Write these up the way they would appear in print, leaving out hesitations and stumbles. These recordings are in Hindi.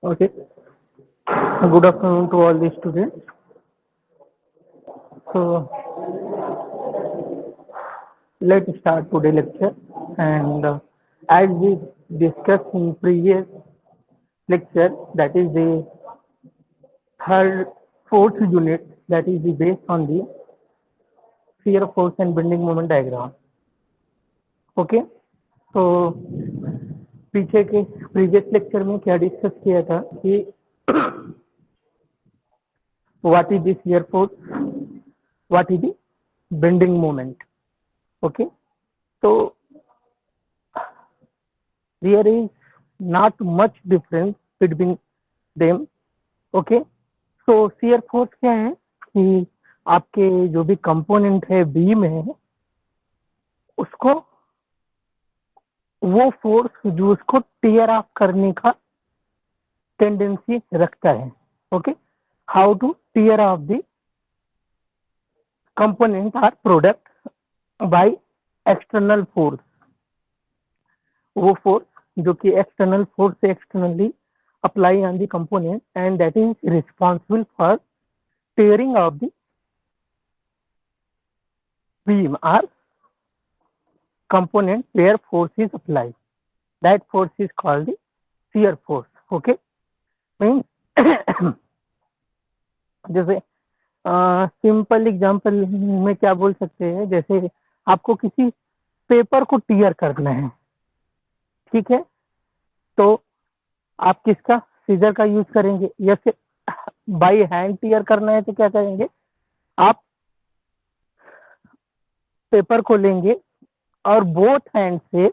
Okay. Good afternoon to all the students. So let's start today lecture. And as we discussed in previous lecture, that is the third, fourth unit, that is the based on the shear force and bending moment diagram. Okay. तो पीछे के प्रीवियस लेक्चर में क्या डिस्कस किया था कि what is the shear force, what is the bending moment. Okay. तो there is not much difference between them. Okay. so shear force क्या है कि आपके जो भी कंपोनेंट है बीम है उसको वो फोर्स जो उसको टीयर ऑफ करने का टेंडेंसी रखता है. Okay. How to tear off the component or product by external force. वो फोर्स जो कि एक्सटर्नल फोर्स से externally apply on the component and that is responsible for tearing of the beam or component where force is applied. That force is called the shear force. Okay. Means जैसे सिंपल एग्जांपल में क्या बोल सकते हैं, जैसे आपको किसी पेपर को टीयर करना है, ठीक है, तो आप किसका सीजर का यूज करेंगे या फिर बाई हैंड टीयर करना है तो क्या करेंगे, आप पेपर को लेंगे और बोथ हैंड से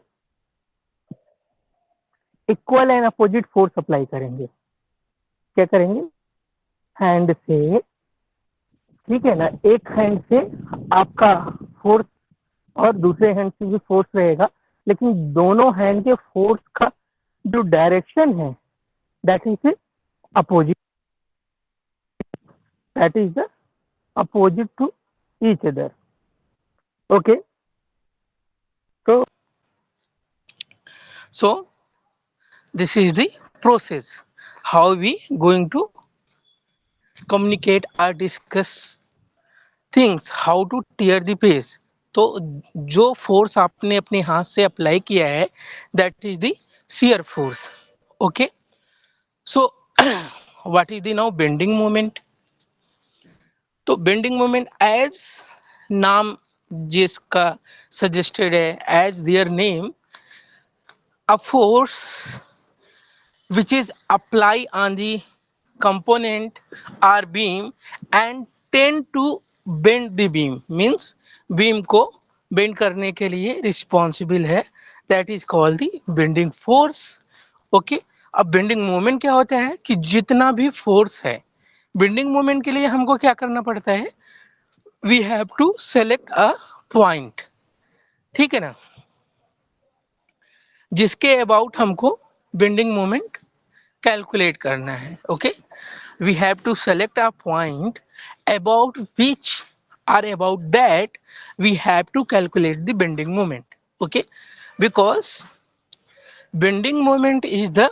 equal and opposite force apply करेंगे. क्या करेंगे, हैंड से, ठीक है ना, एक हैंड से आपका फोर्स और दूसरे हैंड से भी फोर्स रहेगा, लेकिन दोनों हैंड के फोर्स का जो डायरेक्शन है that is opposite, that is the opposite to each other. Okay. तो So this is the process how we going to communicate or discuss things how to tear the page. तो जो फोर्स आपने अपने हाथ से अप्लाई किया है that is the shear force. Okay. So what is the now bending moment. तो बेंडिंग मोमेंट एज नाम जिसका सजेस्टेड है, as their name, a force which is apply on the component or beam and tend to bend the beam, means beam को bend करने के लिए responsible है, that is called the bending force. Okay. अब बेंडिंग मोमेंट क्या होता है कि जितना भी फोर्स है, बेंडिंग मोमेंट के लिए हमको क्या करना पड़ता है, we have to select a point, ठीक है ना, जिसके अबाउट हमको बेंडिंग मोमेंट कैलकुलेट करना है. Okay. we have to select a point about which or about that we have to calculate the bending moment. Okay. Because bending moment is the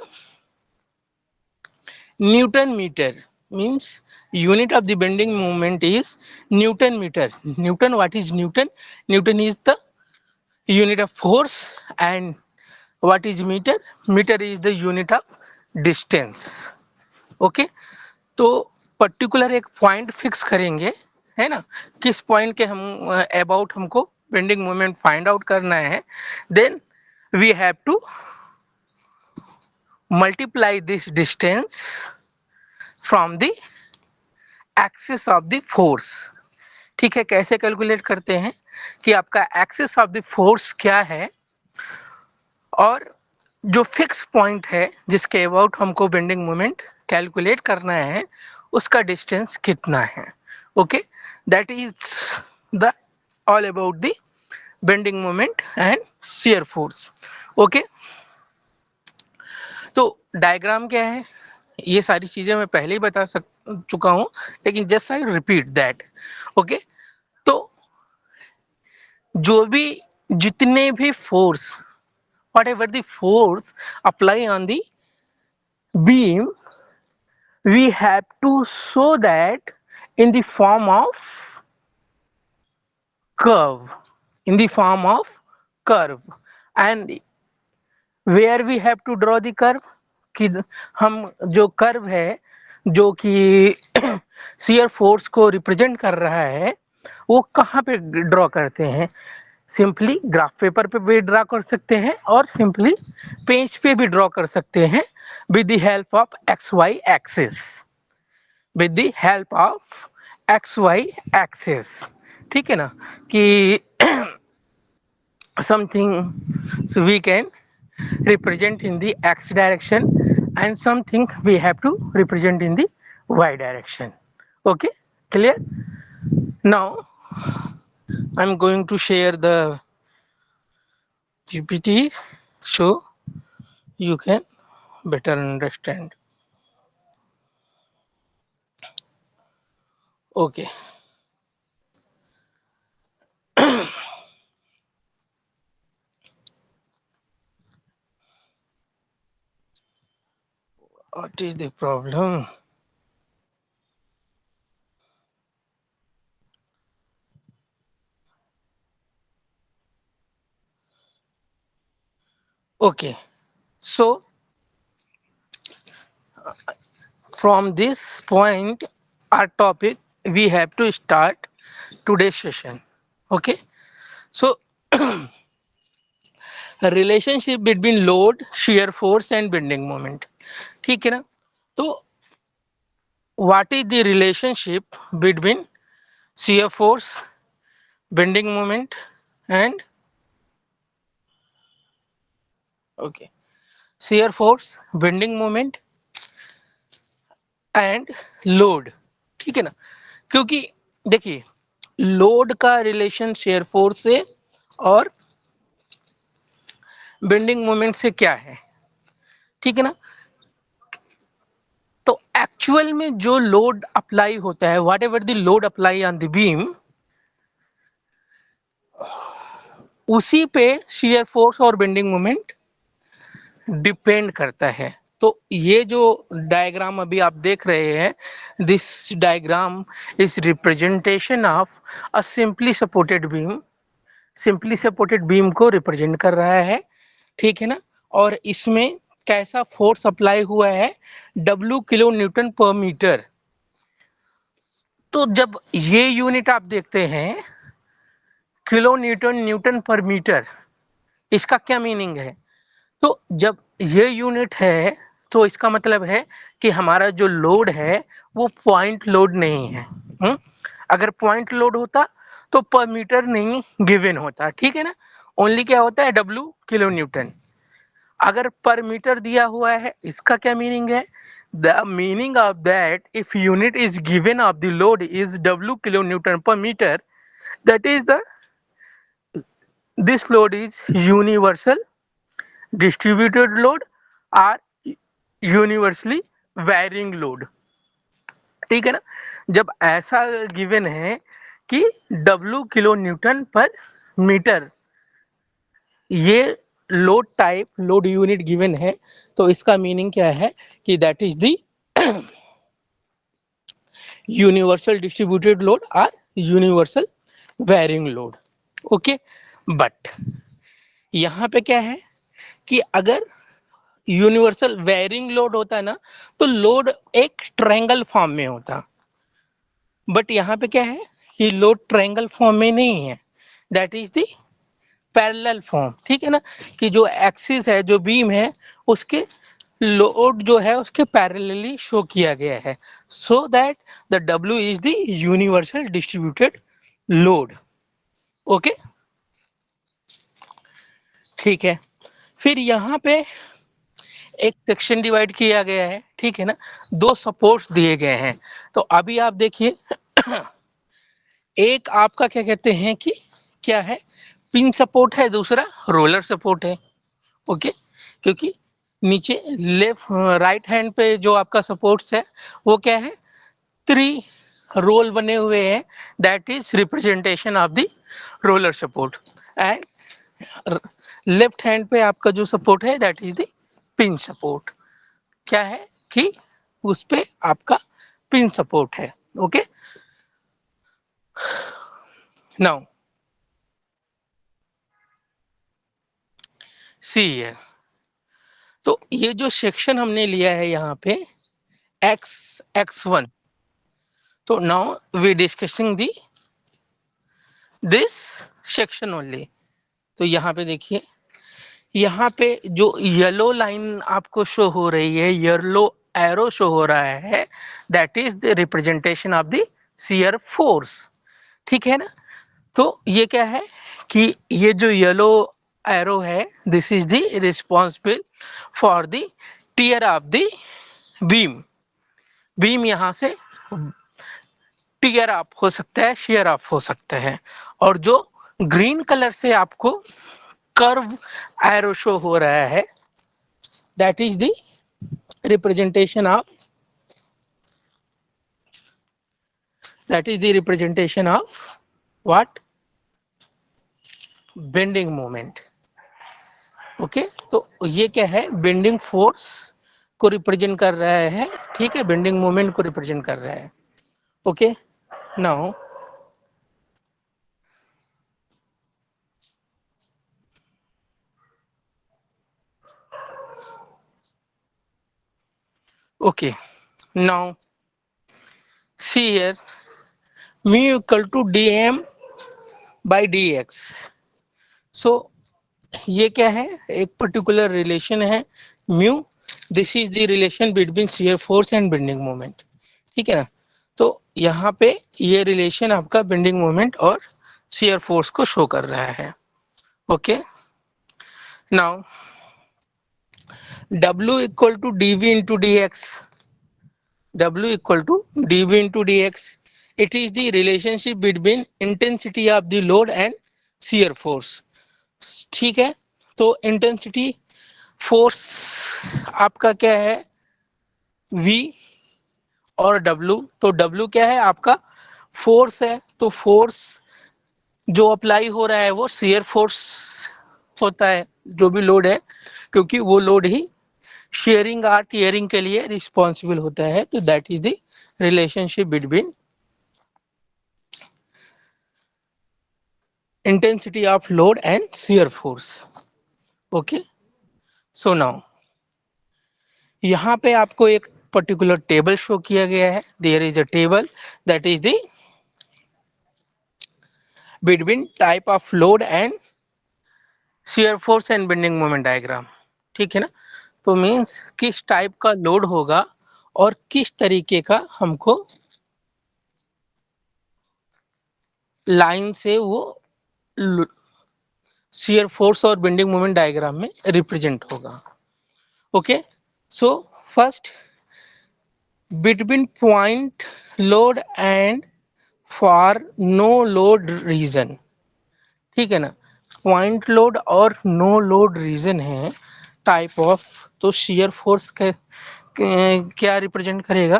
Newton meter, means unit of the bending moment is Newton meter. Newton, what is Newton? Newton is the unit of force, and what is meter? Meter is the unit of distance. Okay. तो पर्टिकुलर एक पॉइंट फिक्स करेंगे, है ना, किस पॉइंट के हम अबाउट हमको बेंडिंग मोमेंट फाइंड आउट करना है. Then we have to multiply this distance from the axis of the force. ठीक है. कैसे कैलकुलेट करते हैं कि आपका एक्सिस ऑफ द फोर्स क्या है और जो फिक्स पॉइंट है जिसके अबाउट हमको बेंडिंग मोमेंट कैलकुलेट करना है उसका डिस्टेंस कितना है. Okay. That is the all about the bending moment and shear force. Okay. तो डायग्राम क्या है, ये सारी चीजें मैं पहले ही बता चुका हूं, लेकिन just I repeat that. Okay. तो जो भी जितने भी force, whatever the force apply on the beam, we have to show that in the form of curve, in the form of curve. And where we have to draw the curve, कि हम जो कर्व है जो कि shear फोर्स को रिप्रेजेंट कर रहा है वो कहाँ पे ड्रॉ करते हैं? सिंपली ग्राफ पेपर पे भी ड्रा कर सकते हैं और सिंपली पेज पे भी ड्रॉ कर सकते हैं with the help of x y axis, with the help of x y axis. ठीक है ना, कि something so we can represent in the x direction and something we have to represent in the y direction. Okay, clear? Now I'm going to share the ppt so you can better understand. Okay, what is the problem? Okay, so from this point our topic we have to start today's session. Okay, so relationship between load, shear force and bending moment. ठीक है ना, तो what is the relationship between shear force, bending moment and okay shear force, bending moment and load. ठीक है ना, क्योंकि देखिए लोड का रिलेशन shear फोर्स से और बेंडिंग मोमेंट से क्या है? ठीक है ना, तो एक्चुअल में जो लोड अप्लाई होता है, what ever the load apply on the beam, उसी पे shear फोर्स और बेंडिंग मोमेंट डिपेंड करता है। तो ये जो डायग्राम अभी आप देख रहे हैं, this diagram is representation of a simply supported beam. Simply supported beam को रिप्रेजेंट कर रहा है। ठीक है ना, और इसमें कैसा फोर्स अप्लाई हुआ है? W kilo newton per metre. तो जब ये यूनिट आप देखते हैं kilo Newton Newton per metre, इसका क्या मीनिंग है? तो जब ये यूनिट है तो इसका मतलब है कि हमारा जो लोड है वो पॉइंट लोड नहीं है। अगर पॉइंट लोड होता तो पर मीटर नहीं गिवन होता। ठीक है ना, ओनली क्या होता है? W kilo Newton. अगर पर मीटर दिया हुआ है, इसका क्या मीनिंग है? The meaning of that if unit is given of the load is W kilo newton per metre, that is the this load is universal distributed load or universally varying load. ठीक है ना, जब ऐसा गिवन है कि W kilo newton per metre ये load type load unit given है, तो इसका मीनिंग क्या है कि that is the universal distributed load or universal varying load. Okay, but यहाँ पे क्या है कि अगर यूनिवर्सल वेरिंग लोड होता है ना, तो लोड एक ट्रायंगल फॉर्म में होता। बट यहाँ पे क्या है कि लोड ट्रायंगल फॉर्म में नहीं है, that is the parallel form. ठीक है ना, कि जो एक्सिस है, जो बीम है, उसके लोड जो है उसके पैरेलली शो किया गया है, so that the W is the universal distributed load. Okay, ठीक है। फिर यहाँ पे एक सेक्शन डिवाइड किया गया है। ठीक है ना, दो सपोर्ट्स दिए गए हैं। तो अभी आप देखिए एक आपका क्या कहते हैं कि क्या है, पिन सपोर्ट है, दूसरा रोलर सपोर्ट है। ओके, क्योंकि नीचे लेफ्ट राइट हैंड पे जो आपका सपोर्ट्स है वो क्या है, 3 रोल बने हुए हैं, that is representation of the roller support. And left hand पे आपका जो सपोर्ट है that is the pin support. क्या है कि उस पे आपका पिन सपोर्ट है। Okay, now see here. तो ये जो सेक्शन हमने लिया है यहाँ पे x1, तो now we discussing the this section only. तो यहाँ पे देखिए, यहाँ पे जो येलो लाइन आपको शो हो रही है, येलो एरो शो हो रहा है, that is the representation of the shear force. ठीक है ना। तो ये क्या है कि ये जो येलो एरो है, this is the responsible for the tear of the beam. Beam यहाँ से टियर अप हो सकता है, शेयर अप हो सकता है। और जो ग्रीन कलर से आपको कर्व एरो शो हो रहा है, that is the representation of what, bending moment. Okay, तो ये क्या है, बेंडिंग फोर्स को रिप्रेजेंट कर रहा है। ठीक है, बेंडिंग मोमेंट को रिप्रेजेंट कर रहा है। Okay, now okay, now see here, mu equal to dm by dx। So ये क्या है, एक पर्टिकुलर रिलेशन है म्यू, this is the relation between shear force and bending moment. ठीक है ना। तो यहाँ पे ये रिलेशन आपका बेंडिंग मोमेंट और शियर फोर्स को शो कर रहा है। Okay, now W equal to dv into dx, W equal to dv into dx. It is the relationship between intensity of the load and shear force। ठीक है, तो इंटेंसिटी फोर्स आपका क्या है, V और W। तो W क्या है, आपका फोर्स है। तो फोर्स जो अप्लाई हो रहा है वो shear फोर्स होता है, जो भी लोड है, क्योंकि वो लोड ही शेयरिंग और टियरिंग के लिए रिस्पॉन्सिबल होता है। तो that is the relationship between intensity of load and shear force। Okay, so now यहाँ पे आपको एक पर्टिकुलर टेबल शो किया गया है। There is a table that is the between type of load and shear force and bending moment diagram. ठीक है ना। तो मीन्स किस टाइप का लोड होगा और किस तरीके का हमको लाइन से वो shear फोर्स और बेंडिंग मोमेंट डायग्राम में रिप्रेजेंट होगा। Okay, so first between point load and for no load region। ठीक है ना, पॉइंट लोड और नो लोड रीजन है टाइप ऑफ। तो शियर फोर्स का क्या रिप्रेजेंट करेगा,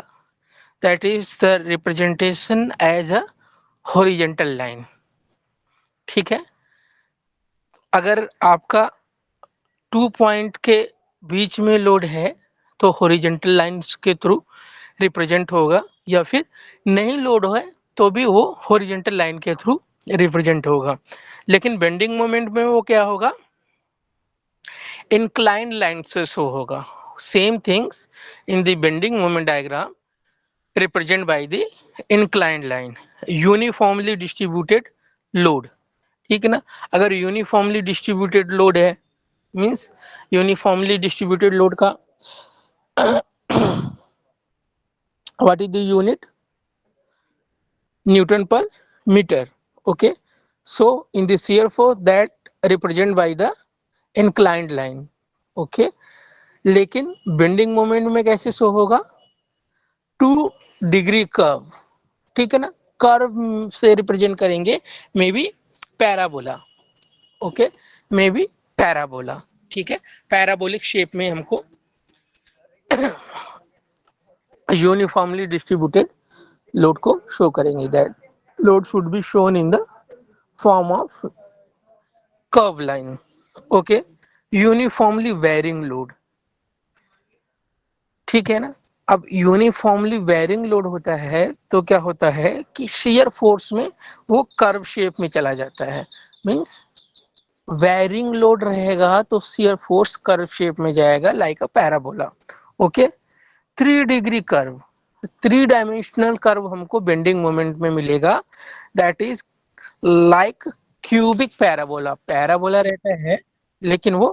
that is the representation as a horizontal line. ठीक है, अगर आपका 2 पॉइंट के बीच में लोड है तो हॉरिजेंटल लाइंस के थ्रू रिप्रेजेंट होगा, या फिर नहीं लोड है तो भी वो हॉरिजेंटल लाइन के थ्रू रिप्रेजेंट होगा। लेकिन बेंडिंग मोमेंट में वो क्या होगा, इंक्लाइंड लाइन से शो होगा। Same things in the bending moment diagram represent by the inclined line. Uniformly distributed load. ठीक है ना, अगर यूनिफॉर्मली डिस्ट्रीब्यूटेड लोड है, मीन्स यूनिफॉर्मली डिस्ट्रीब्यूटेड लोड का what is the unit, Newton per metre. Okay, so in the shear force that represent by the inclined line। Okay, लेकिन बेंडिंग मोमेंट में कैसे शो होगा, 2 डिग्री कर्व। ठीक है ना, कर्व से रिप्रेजेंट करेंगे, may be parabola. Okay, may be parabola. ठीक है, पैराबोलिक शेप में हमको यूनिफॉर्मली डिस्ट्रीब्यूटेड लोड को शो करेंगे। That load should be shown in the form of curve line. Okay, uniformly varying load. ठीक है ना। अब यूनिफॉर्मली वेरिंग लोड होता है तो क्या होता है कि शेयर फोर्स में वो कर्व शेप में चला जाता है। मींस वेरिंग लोड रहेगा तो शेयर फोर्स कर्व शेप में जाएगा like a parabola. Okay, 3 degree curve, 3 dimensional curve हमको बेंडिंग मोमेंट में मिलेगा, that is like cubic parabola. Parabola रहता है लेकिन वो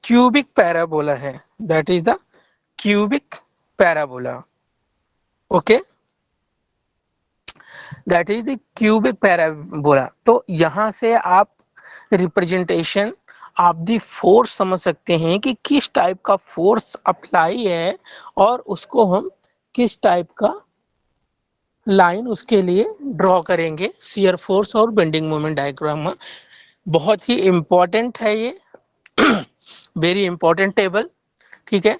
क्यूबिक पैराबोला है, that is the cubic parabola. Okay, that is the cubic parabola. तो यहां से आप रिप्रेजेंटेशन आप दी फोर्स समझ सकते हैं कि किस टाइप का फोर्स अप्लाई है और उसको हम किस टाइप का लाइन उसके लिए ड्रॉ करेंगे शियर फोर्स और बेंडिंग मोमेंट डायग्राम में। बहुत ही इंपॉर्टेंट है ये, वेरी इंपॉर्टेंट टेबल। ठीक है,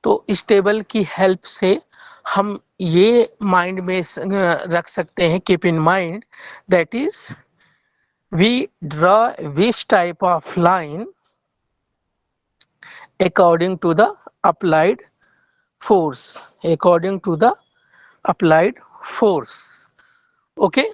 तो इस टेबल की हेल्प से हम ये माइंड में रख सकते हैं, keep in mind that is we draw which type of line according to the applied force, according to the applied force. Okay,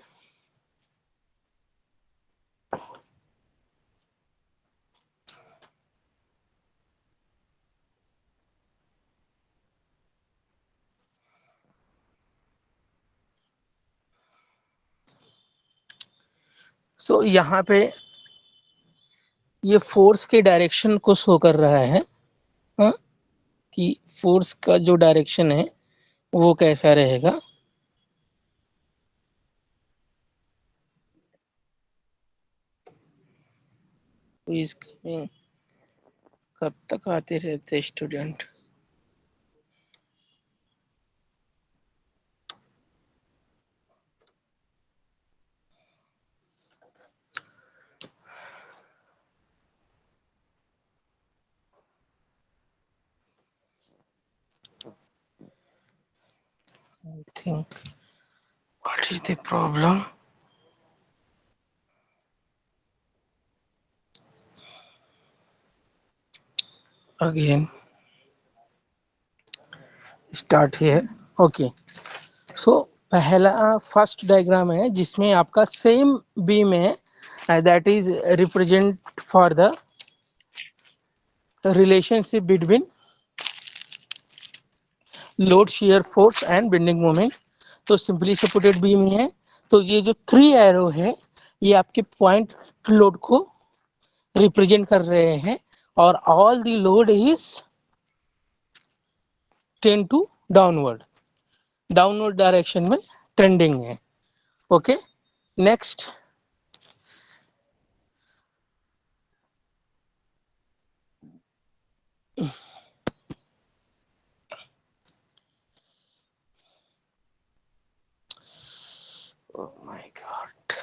so यहाँ पे ये फोर्स के डायरेक्शन को शो कर रहा है, हाँ, कि फोर्स का जो डायरेक्शन है वो कैसा रहेगा। इज कमिंग, कब तक आते रहते student. I think what is the problem again, start here. Okay, so पहला फर्स्ट डायग्राम है जिसमें आपका सेम बीम है, that is represent for the relationship between load shear force and bending moment. तो सिंपली सपोर्टेड बीम ही है, तो ये जो 3 एरो है ये आपके पॉइंट लोड को रिप्रेजेंट कर रहे हैं और all the load is tend to downward, downward direction में ट्रेंडिंग है। Okay, next, oh my god,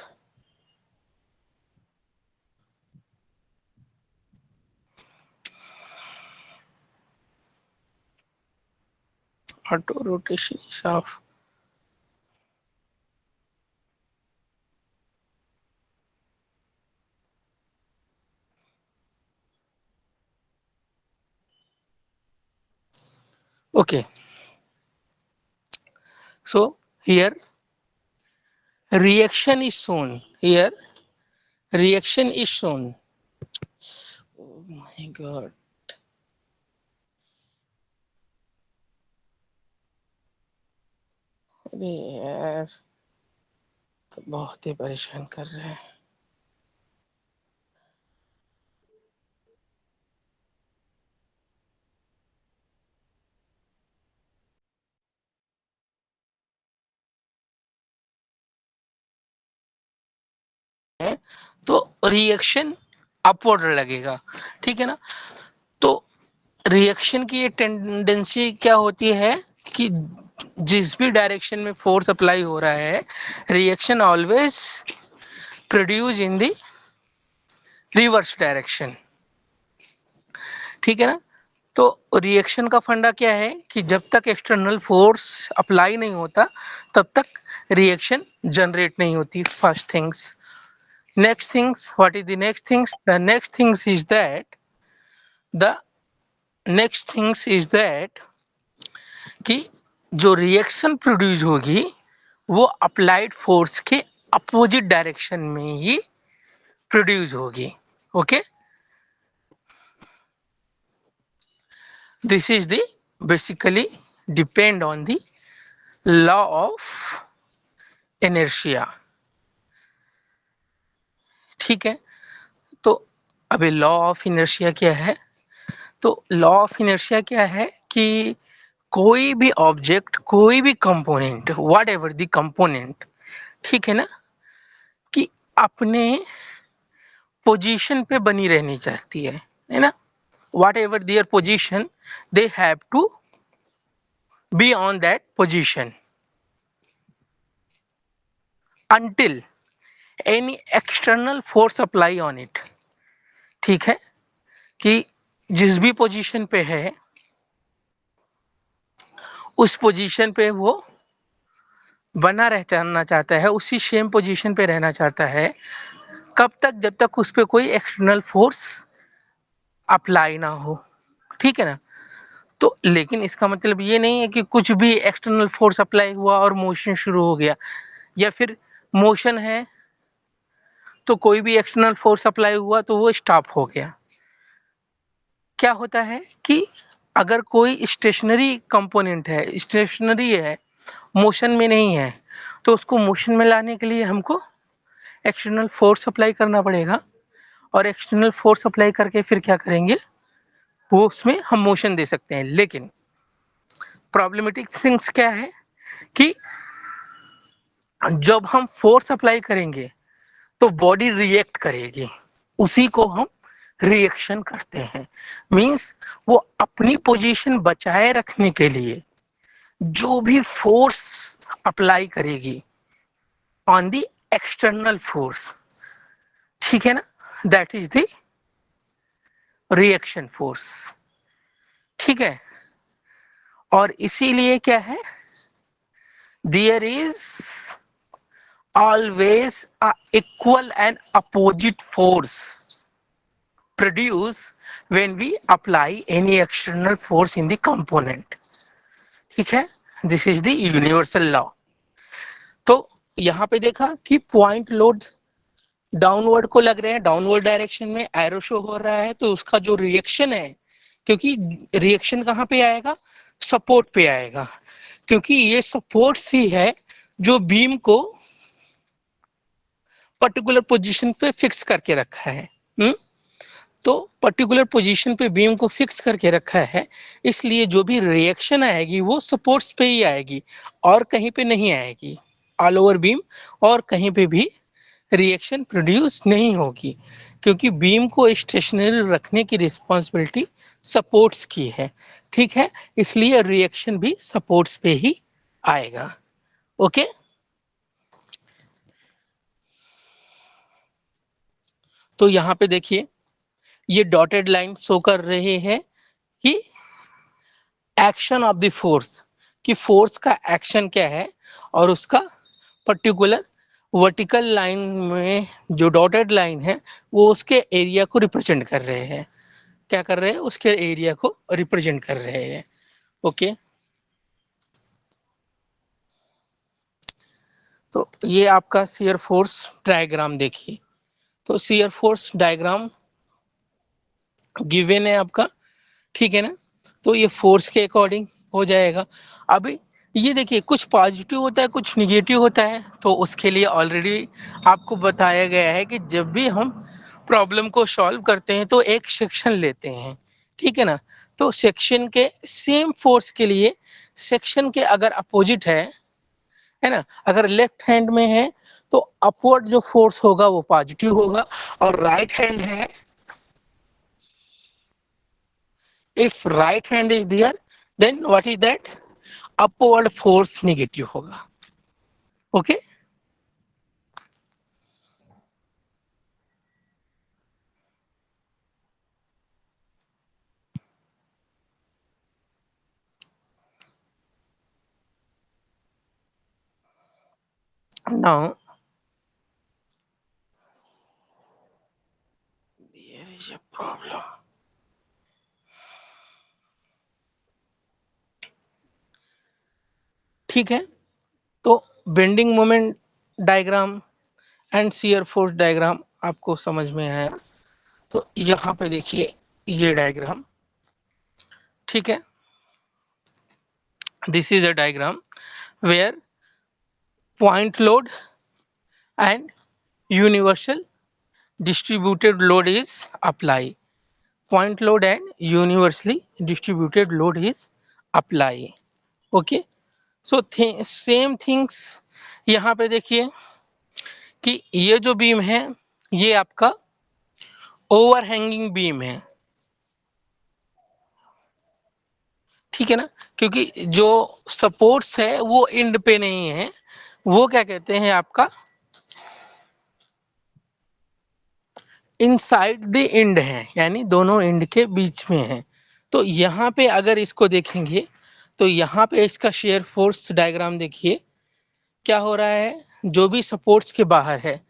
auto rotation of. Okay, so here reaction is shown. Here reaction is shown. Oh my God. अरे यार, तो बहुत ही परेशान कर रहे हैं। तो रिएक्शन अपवर्ड लगेगा, ठीक है ना। तो रिएक्शन की ये टेंडेंसी क्या होती है कि जिस भी डायरेक्शन में फोर्स अप्लाई हो रहा है, reaction always produce in the reverse direction, ठीक है ना। तो रिएक्शन का फंडा क्या है कि जब तक एक्सटर्नल फोर्स अप्लाई नहीं होता तब तक रिएक्शन जनरेट नहीं होती। First things, next things, what is the next things, the next things is that कि जो रिएक्शन प्रोड्यूस होगी वो अप्लाइड फोर्स के अपोजिट डायरेक्शन में ही प्रोड्यूस होगी. Okay, this is the basically depend on the law of inertia. ठीक है, तो अभी लॉ ऑफ इनर्शिया क्या है? तो लॉ ऑफ इनर्शिया क्या है कि कोई भी ऑब्जेक्ट, कोई भी component, what ever the component, ठीक है ना, कि अपने पोजीशन पे बनी रहनी चाहती है ना. Whatever their position, they have to be on that position until any external force apply on it. ठीक है, कि जिस भी पोजीशन पे है उस पोजीशन पे वो बना रहना चाहता है, उसी सेम पोजीशन पे रहना चाहता है. कब तक? जब तक उस पर कोई एक्सटर्नल फोर्स अप्लाई ना हो. ठीक है ना. तो लेकिन इसका मतलब ये नहीं है कि कुछ भी एक्सटर्नल फोर्स अप्लाई हुआ और मोशन शुरू हो गया, या फिर मोशन है तो कोई भी एक्सटर्नल फोर्स अप्लाई हुआ तो वो स्टॉप हो गया. क्या होता है कि अगर कोई स्टेशनरी कंपोनेंट है, स्टेशनरी है, मोशन में नहीं है, तो उसको मोशन में लाने के लिए हमको एक्सटर्नल फोर्स अप्लाई करना पड़ेगा. और एक्सटर्नल फोर्स अप्लाई करके फिर क्या करेंगे, वो उसमें हम मोशन दे सकते हैं. लेकिन प्रॉब्लमेटिक थिंग्स क्या है कि जब हम फोर्स अप्लाई करेंगे तो बॉडी रिएक्ट करेगी, उसी को हम रिएक्शन करते हैं. मींस वो अपनी पोजीशन बचाए रखने के लिए जो भी फोर्स अप्लाई करेगी ऑन द एक्सटर्नल फोर्स, ठीक है ना, that is the reaction force. ठीक है, और इसीलिए क्या है, देयर इज always a equal and opposite force produced when we apply any external force in the component. ठीक है, this is the universal law. तो यहाँ पे देखा कि पॉइंट लोड डाउनवर्ड को लग रहे हैं, डाउनवर्ड डायरेक्शन में एरो शो हो रहा है, तो उसका जो रिएक्शन है, क्योंकि रिएक्शन कहाँ पे आएगा, सपोर्ट पे आएगा, क्योंकि ये सपोर्ट ही है जो बीम को पर्टिकुलर पोजीशन पे फिक्स करके रखा है. तो पर्टिकुलर पोजीशन पे बीम को फिक्स करके रखा है, इसलिए जो भी रिएक्शन आएगी वो सपोर्ट्स पे ही आएगी और कहीं पे नहीं आएगी. ऑल ओवर बीम और कहीं पे भी रिएक्शन प्रोड्यूस नहीं होगी, क्योंकि बीम को स्टेशनरी रखने की रिस्पॉन्सिबिलिटी सपोर्ट्स की है. ठीक है, इसलिए रिएक्शन भी सपोर्ट्स पे ही आएगा. ओके, तो यहाँ पे देखिए ये डॉटेड लाइन शो कर रहे हैं कि एक्शन ऑफ द फोर्स, कि फोर्स का एक्शन क्या है, और उसका पर्टिकुलर वर्टिकल लाइन में जो डॉटेड लाइन है वो उसके एरिया को रिप्रेजेंट कर रहे हैं. क्या कर रहे हैं, उसके एरिया को रिप्रेजेंट कर रहे हैं. ओके, तो ये आपका शियर फोर्स डायग्राम देखिए. तो शियर फोर्स डायग्राम गिवन है आपका, ठीक है ना. तो ये फोर्स के अकॉर्डिंग हो जाएगा. अभी ये देखिए कुछ पॉजिटिव होता है, कुछ निगेटिव होता है, तो उसके लिए ऑलरेडी आपको बताया गया है कि जब भी हम प्रॉब्लम को सॉल्व करते हैं तो एक सेक्शन लेते हैं. ठीक है ना, तो सेक्शन के सेम फोर्स के लिए सेक्शन के अगर अपोजिट है ना, अगर लेफ्ट हैंड में है तो अपवर्ड जो फोर्स होगा वो पॉजिटिव होगा, और राइट हैंड है, if right hand is there, then what is that, upward force negative होगा. Okay, now there is a problem. ठीक है। तो bending moment diagram and shear force diagram आपको समझ में आया। तो यहाँ पे देखिए ये डायग्राम, ठीक है, this is a diagram where point load and universal distributed load is apply. Point load and universally distributed load is apply. Okay, so same things यहाँ पे देखिए कि ये जो बीम है ये आपका ओवरहैंगिंग बीम है, ठीक है ना, क्योंकि जो सपोर्ट्स है वो एंड पे नहीं है, वो क्या कहते हैं आपका इनसाइड द एंड है, यानी दोनों एंड के बीच में है। तो यहाँ पे अगर इसको देखेंगे तो यहाँ पे इसका शेयर फोर्स डायग्राम देखिए क्या हो रहा है, जो भी सपोर्ट्स के बाहर है,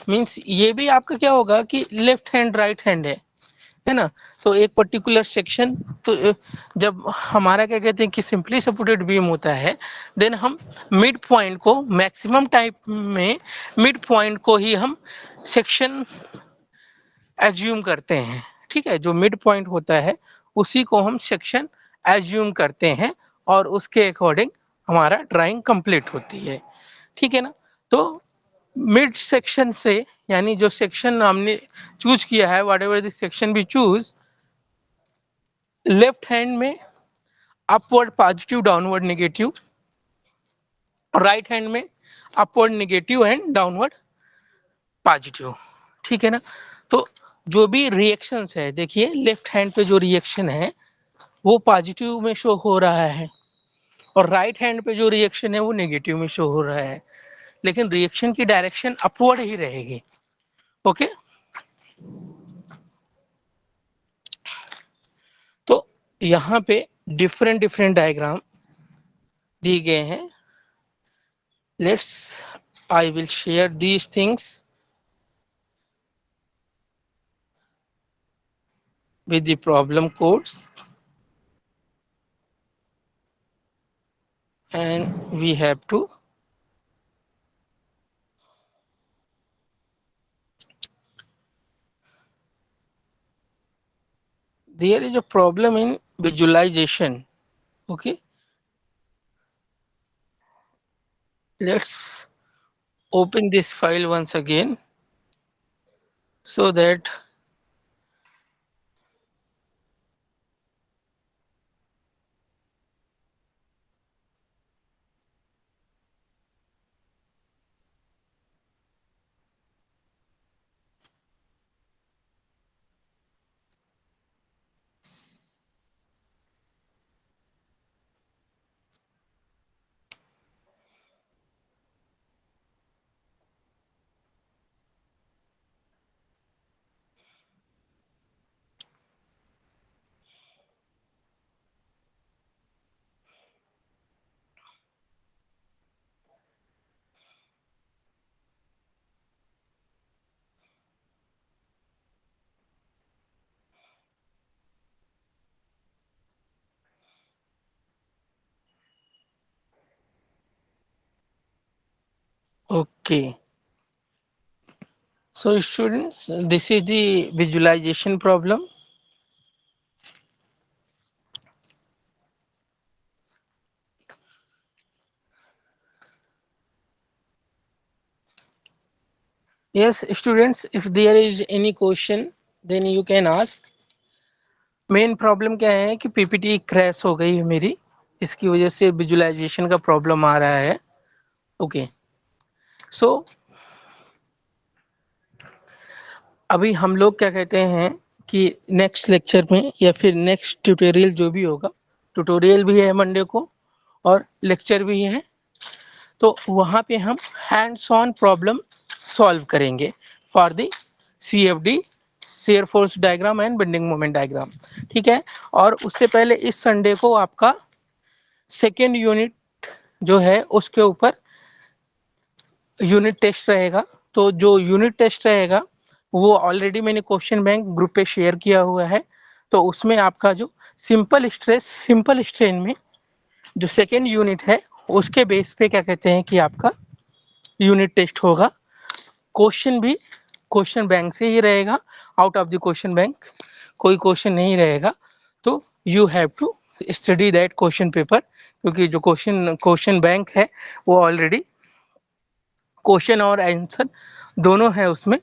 मींस ये भी आपका क्या होगा कि लेफ्ट हैंड राइट हैंड है ना। तो एक पर्टिकुलर सेक्शन, तो जब हमारा क्या कहते हैं कि सिंपली सपोर्टेड बीम होता है, देन हम मिड पॉइंट को मैक्सिमम टाइप में मिड पॉइंट को ही हम सेक्शन एज्यूम करते हैं, ठीक है, जो मिड पॉइंट होता है उसी को हम सेक्शन एज्यूम करते हैं और उसके अकॉर्डिंग हमारा ड्राइंग कंप्लीट होती है, ठीक है ना। तो मिड सेक्शन से, यानी जो सेक्शन हमने चूज किया है, वट एवर दिस सेक्शन भी चूज, लेफ्ट हैंड में upward positive downward negative, right hand में upward negative and downward positive, ठीक है ना। तो जो भी रिएक्शंस है देखिए लेफ्ट हैंड पे जो रिएक्शन है वो पॉजिटिव में शो हो रहा है और राइट हैंड पे जो रिएक्शन है वो नेगेटिव में शो हो रहा है, लेकिन रिएक्शन की डायरेक्शन अपवर्ड ही रहेगी। ओके, तो यहाँ पे डिफरेंट डिफरेंट डायग्राम दिए गए हैं। Let's I will share these things with the problem codes, and we have to there is a problem in visualization. Okay, let's open this file once again so that okay. So students, this is the visualization problem. Yes students, if there is any question then you can ask. Main problem क्या है कि पीपीटी क्रैश हो गई है मेरी, इसकी वजह से विजुअलाइजेशन का प्रॉब्लम आ रहा है। ओके, सो अभी हम लोग क्या कहते हैं कि नेक्स्ट लेक्चर में या फिर नेक्स्ट ट्यूटोरियल जो भी होगा, ट्यूटोरियल भी है मंडे को और लेक्चर भी है, तो वहाँ पे हम हैंड्स ऑन प्रॉब्लम सॉल्व करेंगे for the CFD, shear force diagram and bending moment diagram, ठीक है। और उससे पहले इस संडे को आपका सेकेंड यूनिट जो है उसके ऊपर यूनिट टेस्ट रहेगा। तो जो यूनिट टेस्ट रहेगा वो ऑलरेडी मैंने क्वेश्चन बैंक ग्रुप पे शेयर किया हुआ है, तो उसमें आपका जो सिंपल स्ट्रेस सिंपल स्ट्रेन में जो सेकेंड यूनिट है उसके बेस पे क्या कहते हैं कि आपका यूनिट टेस्ट होगा। क्वेश्चन भी क्वेश्चन बैंक से ही रहेगा, out of the question bank कोई क्वेश्चन नहीं रहेगा। तो you have to study that question paper, क्योंकि जो क्वेश्चन बैंक है वो ऑलरेडी क्वेश्चन और आंसर दोनों है उसमें।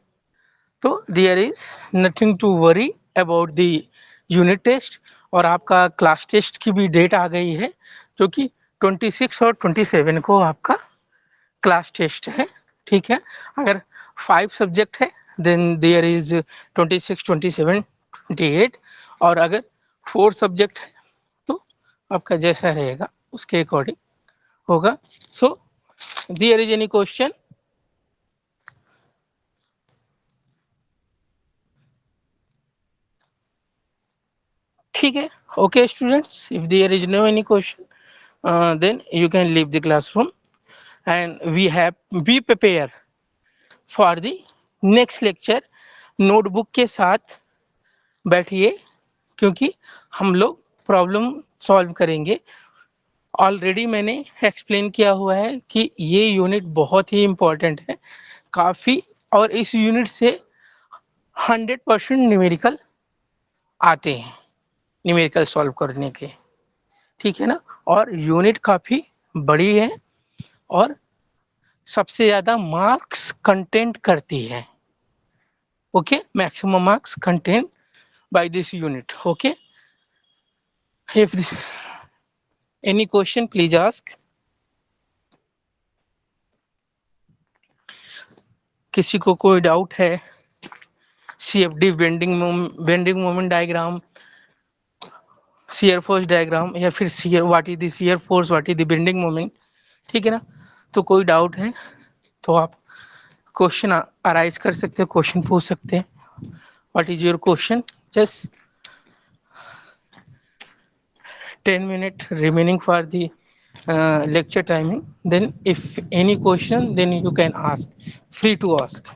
तो there is nothing to worry about the unit test. और आपका क्लास टेस्ट की भी डेट आ गई है, जो कि 26 और 27 को आपका क्लास टेस्ट है। ठीक है, अगर 5 सब्जेक्ट है देन देयर इज 26, 27, 28, और अगर 4 सब्जेक्ट है तो आपका जैसा रहेगा उसके अकॉर्डिंग होगा। So there is any question? ठीक है, okay students, if there is no any question, then you can leave the classroom and we have be prepare for the next lecture। Notebook के साथ बैठिए, क्योंकि हम लोग प्रॉब्लम सॉल्व करेंगे। ऑलरेडी मैंने एक्सप्लेन किया हुआ है कि ये यूनिट बहुत ही इम्पोर्टेंट है काफ़ी, और इस यूनिट से 100% न्यूमेरिकल आते हैं, न्यूमेरिकल सॉल्व करने के। ठीक है ना, और यूनिट काफ़ी बड़ी है और सबसे ज़्यादा मार्क्स कंटेंट करती है। Okay, maximum marks content by this unit. Okay, if any question please ask. किसी को कोई डाउट है? CFD bending moment diagram, shear force diagram, या फिर shear what is the shear force, what is the bending moment? ठीक है ना, तो कोई डाउट है तो आप क्वेश्चन अराइज कर सकते हैं, क्वेश्चन पूछ सकते हैं। What is your question? Just 10 minutes remaining for the lecture timing. Then if any question, then you can ask, free to ask.